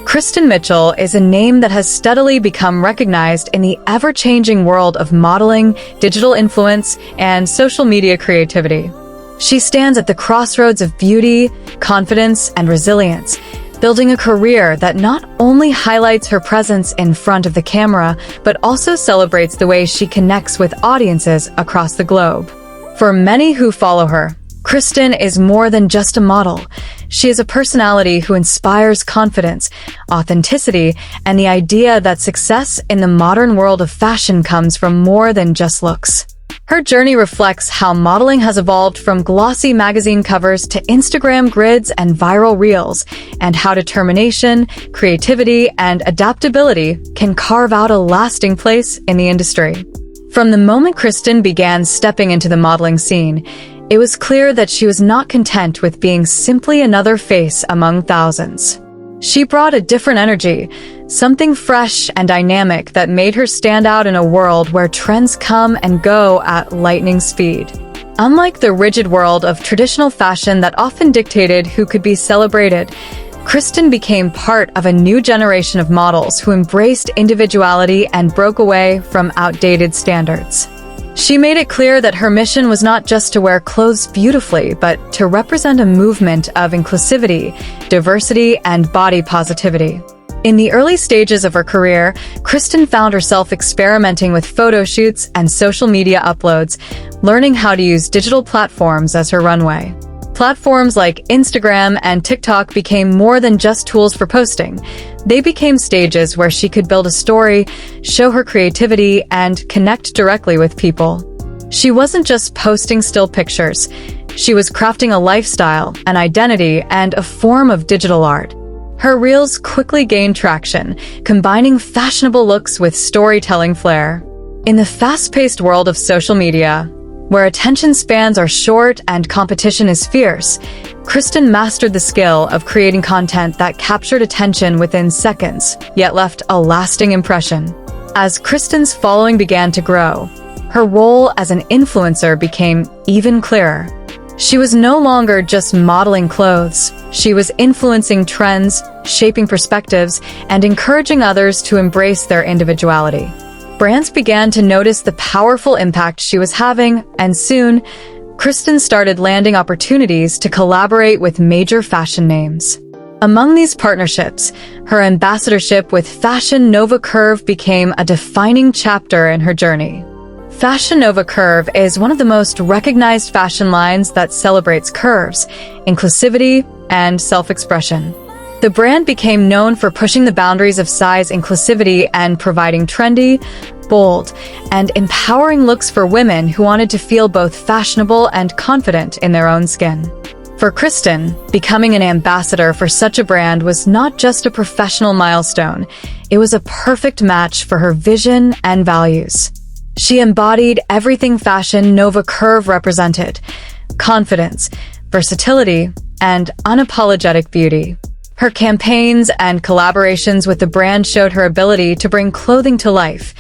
Kristen Mitchell is a name that has steadily become recognized in the ever-changing world of modeling, digital influence, and social media creativity. She stands at the crossroads of beauty, confidence, and resilience, building a career that not only highlights her presence in front of the camera, but also celebrates the way she connects with audiences across the globe. For many who follow her, Kristen is more than just a model. She is a personality who inspires confidence, authenticity, and the idea that success in the modern world of fashion comes from more than just looks. Her journey reflects how modeling has evolved from glossy magazine covers to Instagram grids and viral reels, and how determination, creativity, and adaptability can carve out a lasting place in the industry. From the moment Kristen began stepping into the modeling scene, it was clear that she was not content with being simply another face among thousands. She brought a different energy, something fresh and dynamic that made her stand out in a world where trends come and go at lightning speed. Unlike the rigid world of traditional fashion that often dictated who could be celebrated, Kristen became part of a new generation of models who embraced individuality and broke away from outdated standards. She made it clear that her mission was not just to wear clothes beautifully, but to represent a movement of inclusivity, diversity, and body positivity. In the early stages of her career, Kristen found herself experimenting with photo shoots and social media uploads, learning how to use digital platforms as her runway. Platforms like Instagram and TikTok became more than just tools for posting. They became stages where she could build a story, show her creativity, and connect directly with people. She wasn't just posting still pictures. She was crafting a lifestyle, an identity, and a form of digital art. Her reels quickly gained traction, combining fashionable looks with storytelling flair. In the fast-paced world of social media, where attention spans are short and competition is fierce, Kristen mastered the skill of creating content that captured attention within seconds, yet left a lasting impression. As Kristen's following began to grow, her role as an influencer became even clearer. She was no longer just modeling clothes. She was influencing trends, shaping perspectives, and encouraging others to embrace their individuality. Brands began to notice the powerful impact she was having, and soon, Kristen started landing opportunities to collaborate with major fashion names. Among these partnerships, her ambassadorship with Fashion Nova Curve became a defining chapter in her journey. Fashion Nova Curve is one of the most recognized fashion lines that celebrates curves, inclusivity, and self-expression. The brand became known for pushing the boundaries of size inclusivity and providing trendy, bold, and empowering looks for women who wanted to feel both fashionable and confident in their own skin. For Kristen, becoming an ambassador for such a brand was not just a professional milestone, it was a perfect match for her vision and values. She embodied everything Fashion Nova Curve represented: confidence, versatility, and unapologetic beauty. Her campaigns and collaborations with the brand showed her ability to bring clothing to life,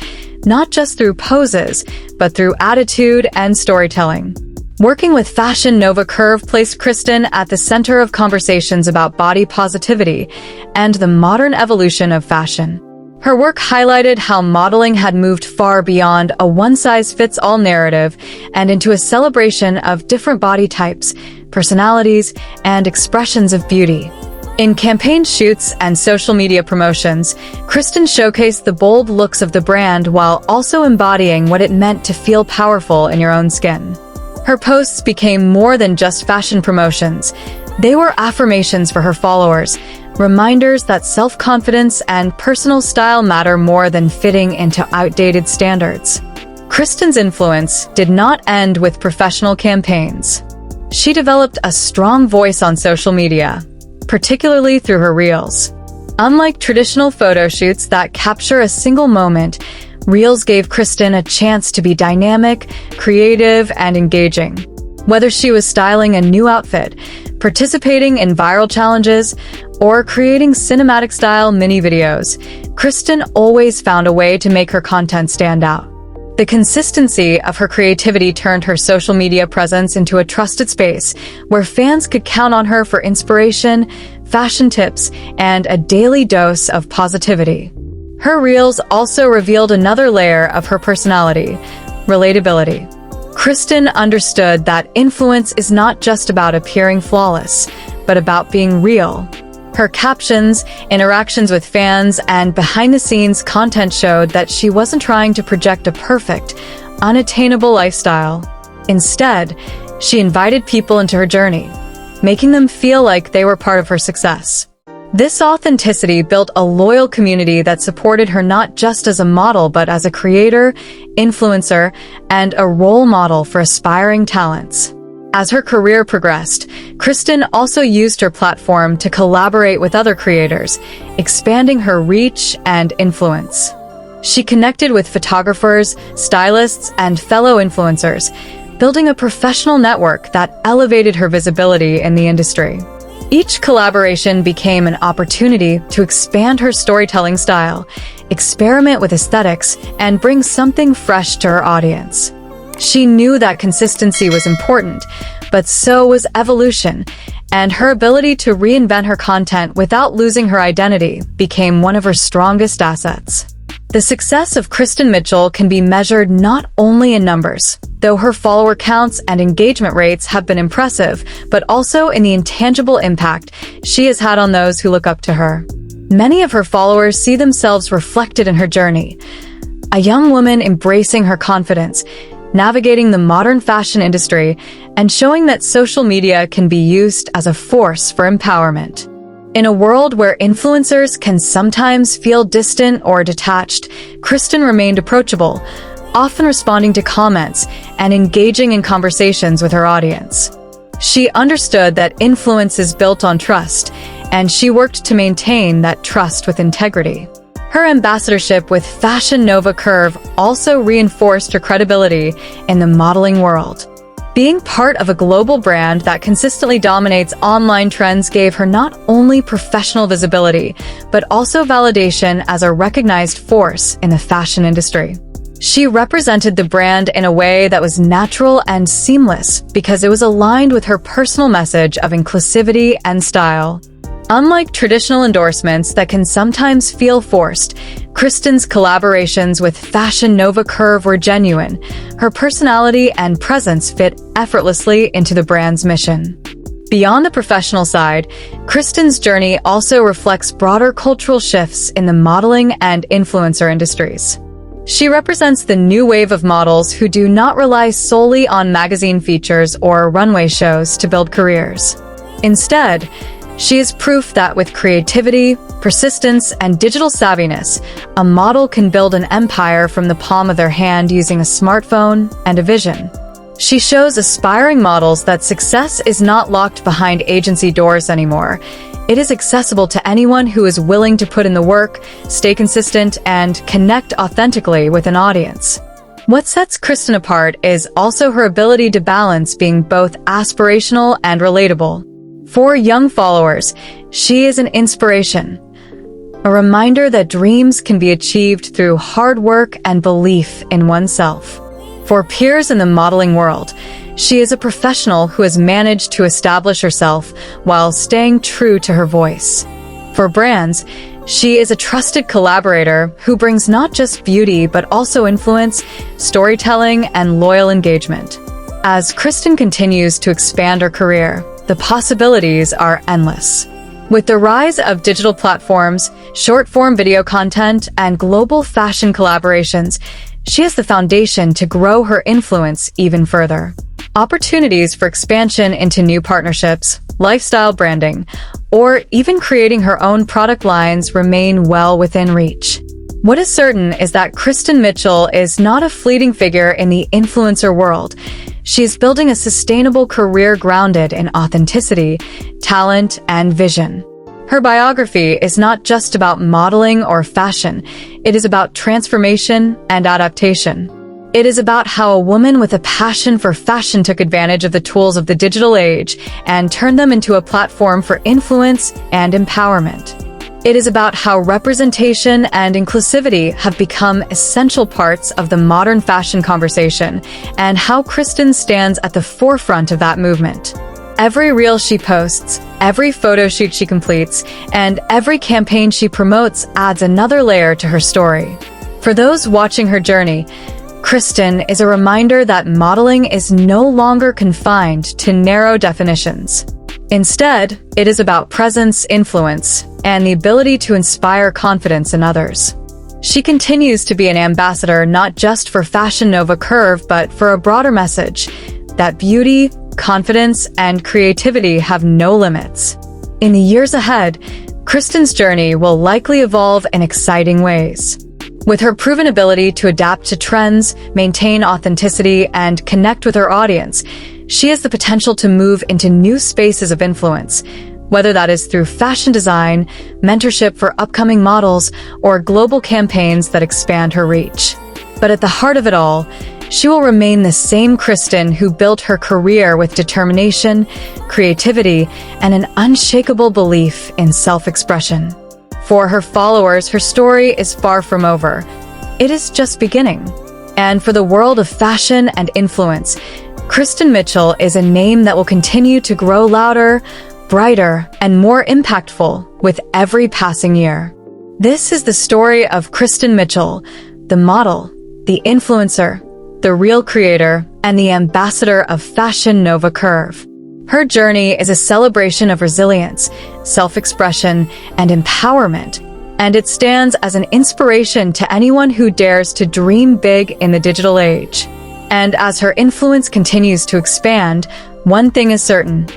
not just through poses, but through attitude and storytelling. Working with Fashion Nova Curve placed Kristen at the center of conversations about body positivity and the modern evolution of fashion. Her work highlighted how modeling had moved far beyond a one-size-fits-all narrative and into a celebration of different body types, personalities, and expressions of beauty. In campaign shoots and social media promotions, Kristen showcased the bold looks of the brand while also embodying what it meant to feel powerful in your own skin. Her posts became more than just fashion promotions. They were affirmations for her followers, reminders that self-confidence and personal style matter more than fitting into outdated standards. Kristen's influence did not end with professional campaigns. She developed a strong voice on social media, particularly through her reels. Unlike traditional photo shoots that capture a single moment, reels gave Kristen a chance to be dynamic, creative, and engaging. Whether she was styling a new outfit, participating in viral challenges, or creating cinematic-style mini videos, Kristen always found a way to make her content stand out. The consistency of her creativity turned her social media presence into a trusted space where fans could count on her for inspiration, fashion tips, and a daily dose of positivity. Her reels also revealed another layer of her personality: relatability. Kristen understood that influence is not just about appearing flawless, but about being real. Her captions, interactions with fans, and behind-the-scenes content showed that she wasn't trying to project a perfect, unattainable lifestyle. Instead, she invited people into her journey, making them feel like they were part of her success. This authenticity built a loyal community that supported her not just as a model, but as a creator, influencer, and a role model for aspiring talents. As her career progressed, Kristen also used her platform to collaborate with other creators, expanding her reach and influence. She connected with photographers, stylists, and fellow influencers, building a professional network that elevated her visibility in the industry. Each collaboration became an opportunity to expand her storytelling style, experiment with aesthetics, and bring something fresh to her audience. She knew that consistency was important, but so was evolution, and her ability to reinvent her content without losing her identity became one of her strongest assets. The success of Kristen Mitchell can be measured not only in numbers, though her follower counts and engagement rates have been impressive, but also in the intangible impact she has had on those who look up to her. Many of her followers see themselves reflected in her journey. A young woman embracing her confidence, navigating the modern fashion industry, and showing that social media can be used as a force for empowerment. In a world where influencers can sometimes feel distant or detached, Kristen remained approachable, often responding to comments and engaging in conversations with her audience. She understood that influence is built on trust, and she worked to maintain that trust with integrity. Her ambassadorship with Fashion Nova Curve also reinforced her credibility in the modeling world. Being part of a global brand that consistently dominates online trends gave her not only professional visibility, but also validation as a recognized force in the fashion industry. She represented the brand in a way that was natural and seamless because it was aligned with her personal message of inclusivity and style. Unlike traditional endorsements that can sometimes feel forced, Kristen's collaborations with Fashion Nova Curve were genuine. Her personality and presence fit effortlessly into the brand's mission. Beyond the professional side, Kristen's journey also reflects broader cultural shifts in the modeling and influencer industries. She represents the new wave of models who do not rely solely on magazine features or runway shows to build careers. Instead, she is proof that with creativity, persistence, and digital savviness, a model can build an empire from the palm of their hand using a smartphone and a vision. She shows aspiring models that success is not locked behind agency doors anymore. It is accessible to anyone who is willing to put in the work, stay consistent, and connect authentically with an audience. What sets Kristen apart is also her ability to balance being both aspirational and relatable. For young followers, she is an inspiration, a reminder that dreams can be achieved through hard work and belief in oneself. For peers in the modeling world, she is a professional who has managed to establish herself while staying true to her voice. For brands, she is a trusted collaborator who brings not just beauty but also influence, storytelling, and loyal engagement. As Kristen continues to expand her career, the possibilities are endless. With the rise of digital platforms, short-form video content, and global fashion collaborations, she has the foundation to grow her influence even further. Opportunities for expansion into new partnerships, lifestyle branding, or even creating her own product lines remain well within reach. What is certain is that Kristen Mitchell is not a fleeting figure in the influencer world. She is building a sustainable career grounded in authenticity, talent, and vision. Her biography is not just about modeling or fashion. It is about transformation and adaptation. It is about how a woman with a passion for fashion took advantage of the tools of the digital age and turned them into a platform for influence and empowerment. It is about how representation and inclusivity have become essential parts of the modern fashion conversation, and how Kristen stands at the forefront of that movement. Every reel she posts, every photo shoot she completes, and every campaign she promotes adds another layer to her story. For those watching her journey, Kristen is a reminder that modeling is no longer confined to narrow definitions. Instead, it is about presence, influence, and the ability to inspire confidence in others. She continues to be an ambassador not just for Fashion Nova Curve, but for a broader message that beauty, confidence, and creativity have no limits. In the years ahead, Kristen's journey will likely evolve in exciting ways. With her proven ability to adapt to trends, maintain authenticity, and connect with her audience, she has the potential to move into new spaces of influence, whether that is through fashion design, mentorship for upcoming models, or global campaigns that expand her reach. But at the heart of it all, she will remain the same Kristen who built her career with determination, creativity, and an unshakable belief in self-expression. For her followers, her story is far from over. It is just beginning. And for the world of fashion and influence, Kristen Mitchell is a name that will continue to grow louder, brighter, and more impactful with every passing year. This is the story of Kristen Mitchell, the model, the influencer, the real creator, and the ambassador of Fashion Nova Curve. Her journey is a celebration of resilience, self-expression, and empowerment, and it stands as an inspiration to anyone who dares to dream big in the digital age. And as her influence continues to expand, one thing is certain: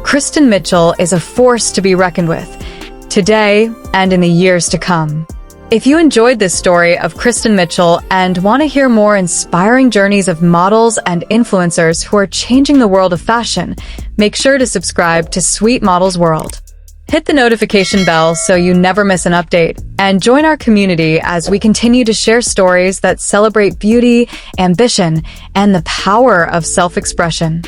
Kristen Mitchell is a force to be reckoned with, today and in the years to come. If you enjoyed this story of Kristen Mitchell and want to hear more inspiring journeys of models and influencers who are changing the world of fashion, make sure to subscribe to Sweet Models World. Hit the notification bell so you never miss an update, and join our community as we continue to share stories that celebrate beauty, ambition, and the power of self-expression.